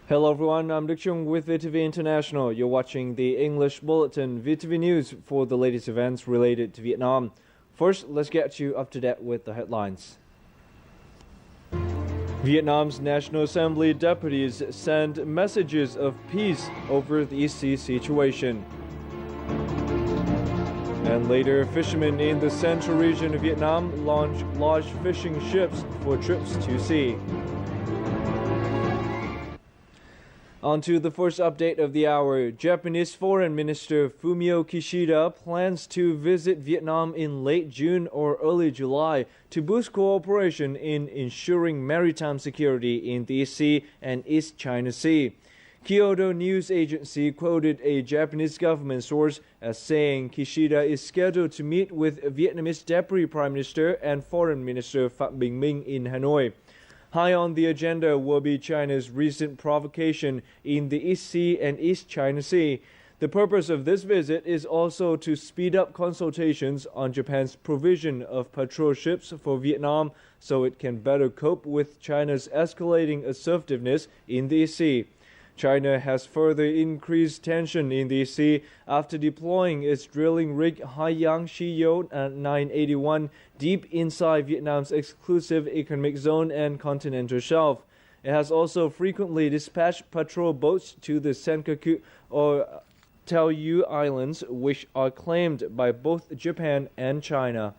Hello everyone, I'm Đức Trung with VTV International. You're watching the English Bulletin, VTV News, for the latest events related to Vietnam. First, let's get you up to date with the headlines. Vietnam's National Assembly deputies send messages of peace over the East Sea situation. And later, fishermen in the central region of Vietnam launch large fishing ships for trips to sea. On to the first update of the hour. Japanese Foreign Minister Fumio Kishida plans to visit Vietnam in late June or early July to boost cooperation in ensuring maritime security in the East Sea and East China Sea. Kyodo News Agency quoted a Japanese government source as saying Kishida is scheduled to meet with Vietnamese Deputy Prime Minister and Foreign Minister Phạm Bình Minh in Hanoi. High on the agenda will be China's recent provocation in the East Sea and East China Sea. The purpose of this visit is also to speed up consultations on Japan's provision of patrol ships for Vietnam so it can better cope with China's escalating assertiveness in the East Sea. China has further increased tension in the sea after deploying its drilling rig Haiyang Shiyo 981 deep inside Vietnam's exclusive economic zone and continental shelf. It has also frequently dispatched patrol boats to the Senkaku or Taoyu Islands, which are claimed by both Japan and China.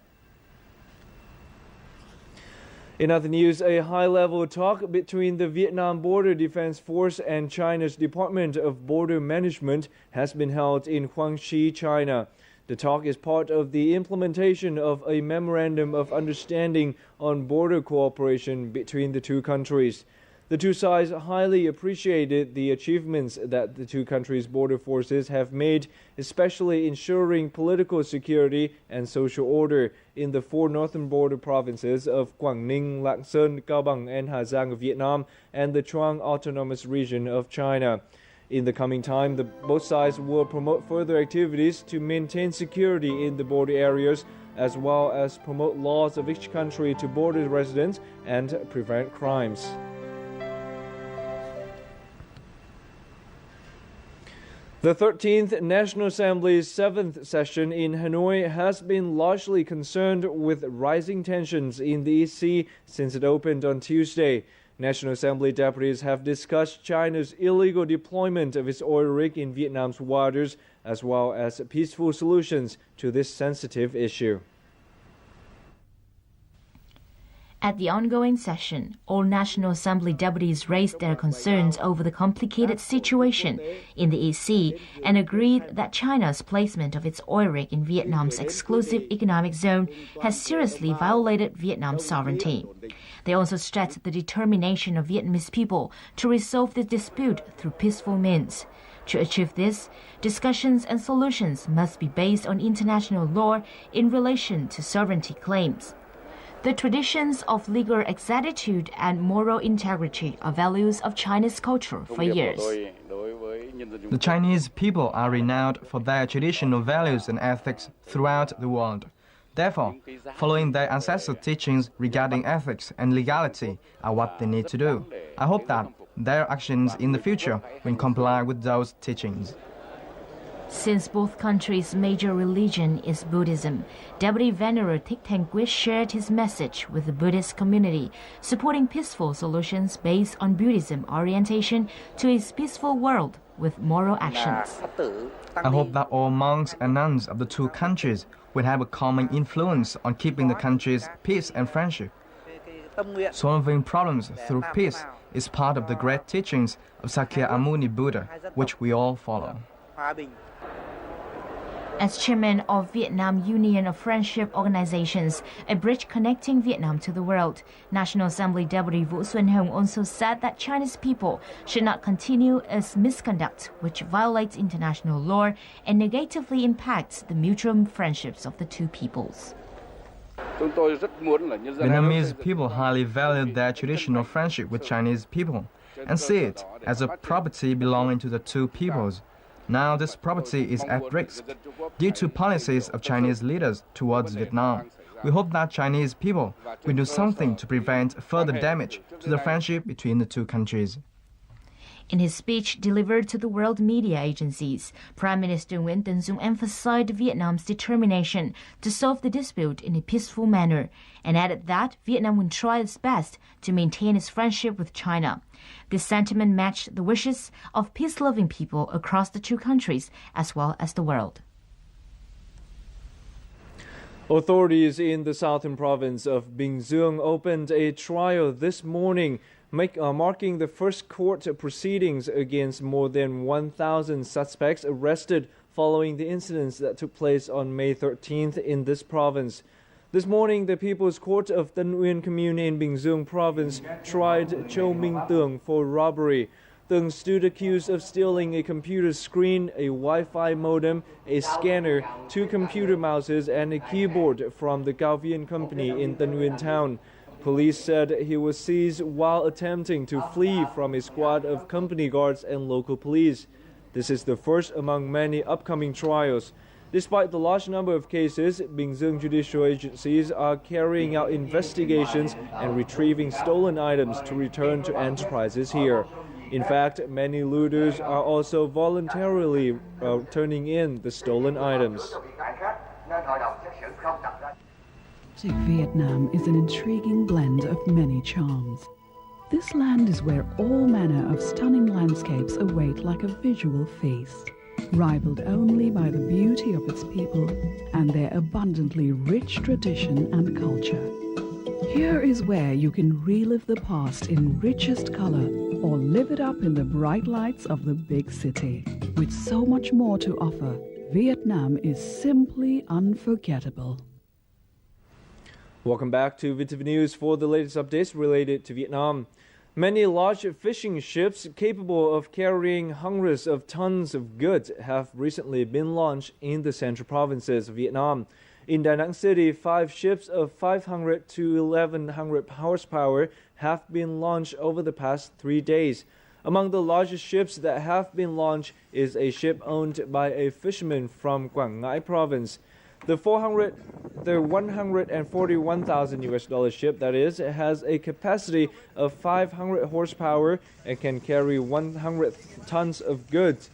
In other news, a high-level talk between the Vietnam Border Defense Force and China's Department of Border Management has been held in Guangxi, China. The talk is part of the implementation of a memorandum of understanding on border cooperation between the two countries. The two sides highly appreciated the achievements that the two countries' border forces have made, especially ensuring political security and social order in the four northern border provinces of Quảng Ninh, Lạng Sơn, Cao Bằng, and Hà Giang of Vietnam, and the Truong Autonomous Region of China. In the coming time, both sides will promote further activities to maintain security in the border areas, as well as promote laws of each country to border residents and prevent crimes. The 13th National Assembly's 7th session in Hanoi has been largely concerned with rising tensions in the East Sea since it opened on Tuesday. National Assembly deputies have discussed China's illegal deployment of its oil rig in Vietnam's waters, as well as peaceful solutions to this sensitive issue. At the ongoing session, all National Assembly deputies raised their concerns over the complicated situation in the East Sea and agreed that China's placement of its oil rig in Vietnam's exclusive economic zone has seriously violated Vietnam's sovereignty. They also stressed the determination of Vietnamese people to resolve the dispute through peaceful means. To achieve this, discussions and solutions must be based on international law in relation to sovereignty claims. The traditions of legal exactitude and moral integrity are values of Chinese culture for years. The Chinese people are renowned for their traditional values and ethics throughout the world. Therefore, following their ancestral teachings regarding ethics and legality are what they need to do. I hope that their actions in the future will comply with those teachings. Since both countries' major religion is Buddhism, Deputy Venerer Thích Thanh Quyết shared his message with the Buddhist community, supporting peaceful solutions based on Buddhism orientation to a peaceful world with moral actions. I hope that all monks and nuns of the two countries will have a common influence on keeping the country's peace and friendship. Solving problems through peace is part of the great teachings of Sakyamuni Buddha, which we all follow. As chairman of Vietnam Union of Friendship Organizations, a bridge connecting Vietnam to the world, National Assembly Deputy Vũ Xuân Hồng also said that Chinese people should not continue its misconduct, which violates international law and negatively impacts the mutual friendships of the two peoples. Vietnamese people highly value their traditional friendship with Chinese people and see it as a property belonging to the two peoples. Now this property is at risk due to policies of Chinese leaders towards Vietnam. We hope that Chinese people will do something to prevent further damage to the friendship between the two countries. In his speech delivered to the world media agencies, Prime Minister Nguyễn Tấn Dũng emphasized Vietnam's determination to solve the dispute in a peaceful manner and added that Vietnam would try its best to maintain its friendship with China. This sentiment matched the wishes of peace-loving people across the two countries as well as the world. Authorities in the southern province of Bình Dương opened a trial this morning, marking the first court proceedings against more than 1,000 suspects arrested following the incidents that took place on May 13th in this province. This morning, the People's Court of Tân Uyên Commune in Bình Dương province tried Châu Minh Tường for robbery. Tường stood accused of stealing a computer screen, a Wi-Fi modem, a scanner, 2 computer mouses, and a keyboard from the Cao Viên company in Tân Uyên town. Police said he was seized while attempting to flee from a squad of company guards and local police. This is the first among many upcoming trials. Despite the large number of cases, Bình Dương judicial agencies are carrying out investigations and retrieving stolen items to return to enterprises here. In fact, many looters are also voluntarily turning in the stolen items. Vietnam is an intriguing blend of many charms. This land is where all manner of stunning landscapes await like a visual feast, rivaled only by the beauty of its people and their abundantly rich tradition and culture. Here is where you can relive the past in richest color or live it up in the bright lights of the big city. With so much more to offer, Vietnam is simply unforgettable. Welcome back to VTV News for the latest updates related to Vietnam. Many large fishing ships capable of carrying hundreds of tons of goods have recently been launched in the central provinces of Vietnam. In Da Nang City, 5 ships of 500 to 1,100 horsepower have been launched over the past 3 days. Among the largest ships that have been launched is a ship owned by a fisherman from Quảng Ngãi province. The $141,000 ship, that is, has a capacity of 500 horsepower and can carry 100 tons of goods.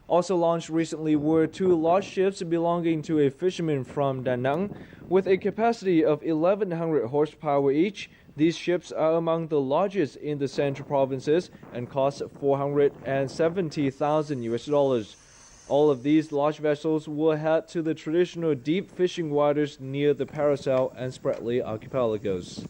Also launched recently were 2 large ships belonging to a fisherman from Da Nang with a capacity of 1,100 horsepower each. These ships are among the largest in the central provinces and cost $470,000. All of these large vessels will head to the traditional deep fishing waters near the Paracel and Spratly archipelagos.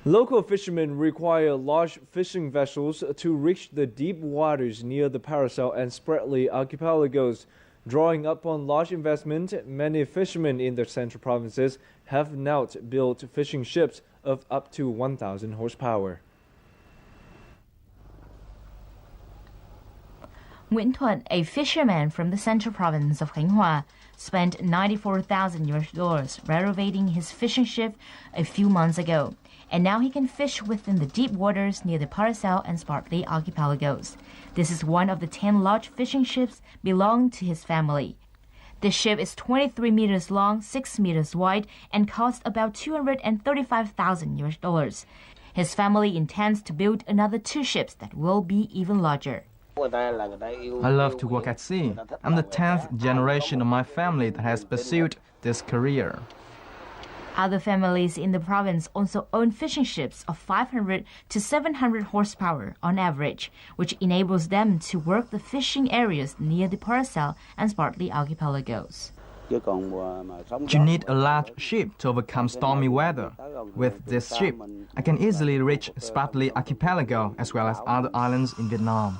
Local fishermen require large fishing vessels to reach the deep waters near the Paracel and Spratly archipelagos. Drawing upon large investment, many fishermen in the central provinces have now built fishing ships of up to 1,000 horsepower. Nguyễn Thuận, a fisherman from the central province of Khánh Hòa, spent $94,000 renovating his fishing ship a few months ago, and now he can fish within the deep waters near the Paracel and Spratly archipelagos. This is one of the 10 large fishing ships belonging to his family. The ship is 23 meters long, 6 meters wide, and costs about $235,000. His family intends to build another 2 ships that will be even larger. I love to work at sea. I'm the 10th generation of my family that has pursued this career. Other families in the province also own fishing ships of 500 to 700 horsepower on average, which enables them to work the fishing areas near the Paracel and Spratly archipelagos. You need a large ship to overcome stormy weather. With this ship, I can easily reach Spratly archipelago as well as other islands in Vietnam.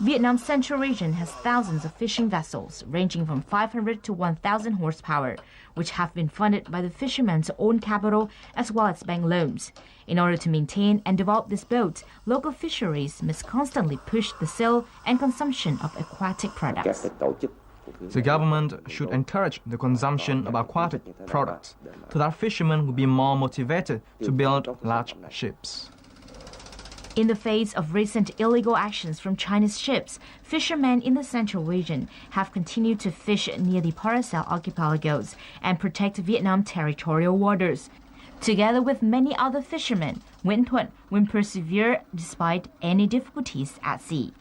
Vietnam's central region has thousands of fishing vessels ranging from 500 to 1,000 horsepower, which have been funded by the fishermen's own capital as well as bank loans. In order to maintain and develop these boats, local fisheries must constantly push the sale and consumption of aquatic products. The government should encourage the consumption of aquatic products so that fishermen will be more motivated to build large ships. In the face of recent illegal actions from China's ships, fishermen in the central region have continued to fish near the Paracel archipelagos and protect Vietnam territorial waters. Together with many other fishermen, Nguyễn Thuận will persevere despite any difficulties at sea.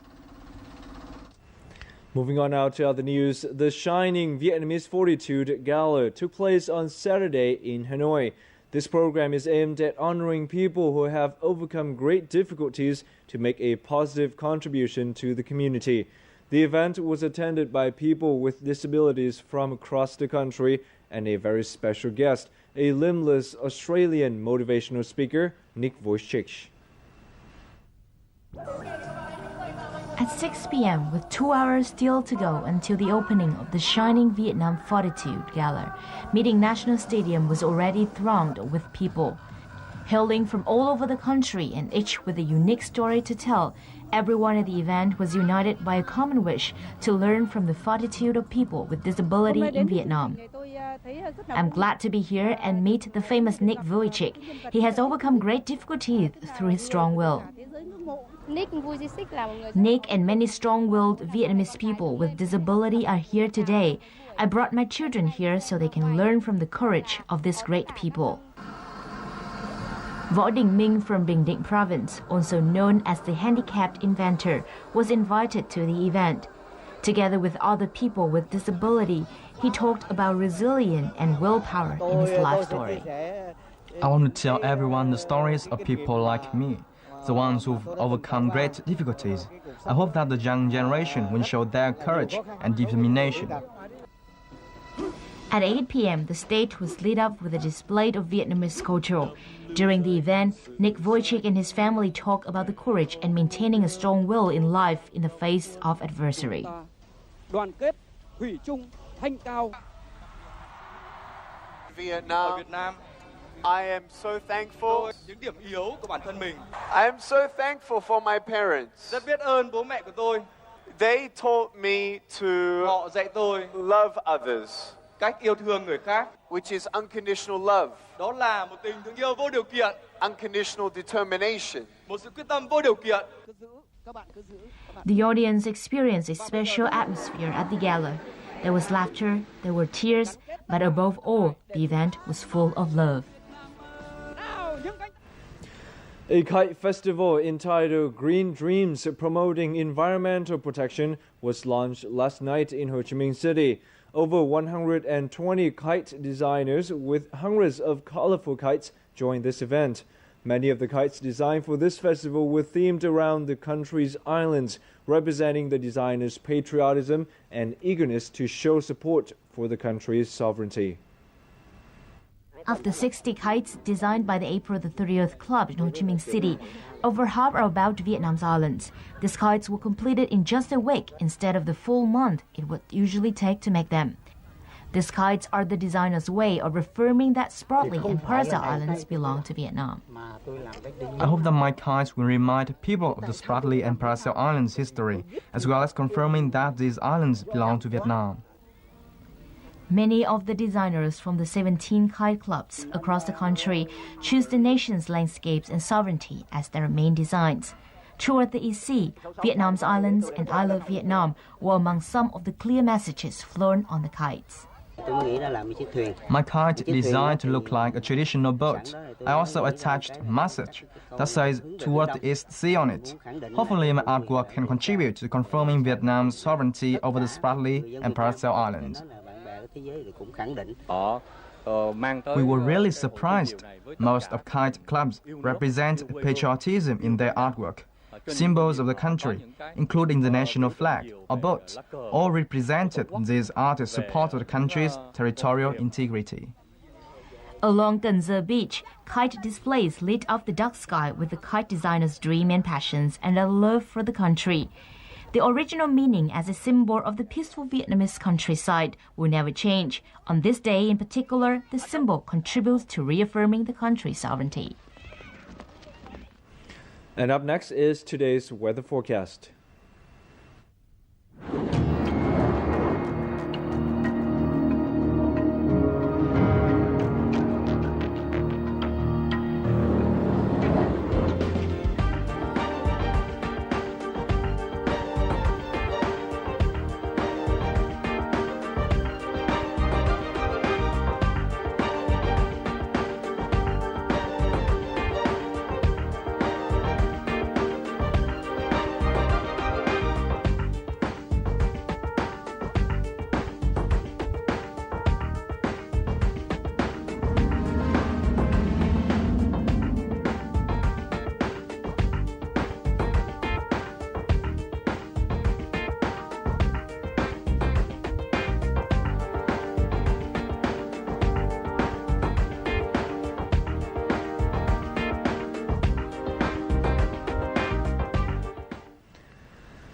Moving on now to other news, the Shining Vietnamese Fortitude Gala took place on Saturday in Hanoi. This program is aimed at honoring people who have overcome great difficulties to make a positive contribution to the community. The event was attended by people with disabilities from across the country and a very special guest, a limbless Australian motivational speaker, Nick Vujicic. At 6 p.m., with 2 hours still to go until the opening of the Shining Vietnam Fortitude Gala, Meeting National Stadium was already thronged with people. Hailing from all over the country and each with a unique story to tell, everyone at the event was united by a common wish to learn from the fortitude of people with disability in Vietnam. I'm glad to be here and meet the famous Nick Vujicic. He has overcome great difficulties through his strong will. Nick and many strong-willed Vietnamese people with disability are here today. I brought my children here so they can learn from the courage of these great people. Võ Đình Minh from Bình Định province, also known as the handicapped inventor, was invited to the event. Together with other people with disability, he talked about resilience and willpower in his life story. I want to tell everyone the stories of people like me, the ones who've overcome great difficulties. I hope that the young generation will show their courage and determination. At 8 p.m., the stage was lit up with a display of Vietnamese culture. During the event, Nick Vujicic and his family talk about the courage and maintaining a strong will in life in the face of adversity. Vietnam, I am so thankful. I am so thankful for my parents. They taught me to love others, which is unconditional love, unconditional determination. The audience experienced a special atmosphere at the gala. There was laughter, there were tears, but above all, the event was full of love. A kite festival entitled Green Dreams, promoting environmental protection, was launched last night in Ho Chi Minh City. Over 120 kite designers with hundreds of colorful kites joined this event. Many of the kites designed for this festival were themed around the country's islands, representing the designers' patriotism and eagerness to show support for the country's sovereignty. Of the 60 kites designed by the April the 30th Club in Ho Chi Minh City, over half are about Vietnam's islands. These kites were completed in just a week instead of the full month it would usually take to make them. These kites are the designer's way of affirming that Spratly and Paracel Islands belong to Vietnam. I hope that my kites will remind people of the Spratly and Paracel Islands' history, as well as confirming that these islands belong to Vietnam. Many of the designers from the 17 kite clubs across the country choose the nation's landscapes and sovereignty as their main designs. Toward the EC, Vietnam's islands and I Love Vietnam were among some of the clear messages flown on the kites. My kite designed to look like a traditional boat. I also attached a message that says "Toward the East Sea" on it. Hopefully my artwork can contribute to confirming Vietnam's sovereignty over the Spratly and Paracel Islands. We were really surprised. Most of kite clubs represent patriotism in their artwork. Symbols of the country, including the national flag or boat, all represented these artists' support of the country's territorial integrity. Along Cần Giờ Beach, kite displays lit up the dark sky with the kite designer's dream and passions and a love for the country. The original meaning as a symbol of the peaceful Vietnamese countryside will never change. On this day in particular, the symbol contributes to reaffirming the country's sovereignty. And up next is today's weather forecast.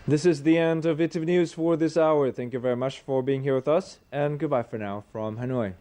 This is the end of VTV News for this hour. Thank you very much for being here with us, and goodbye for now from Hanoi.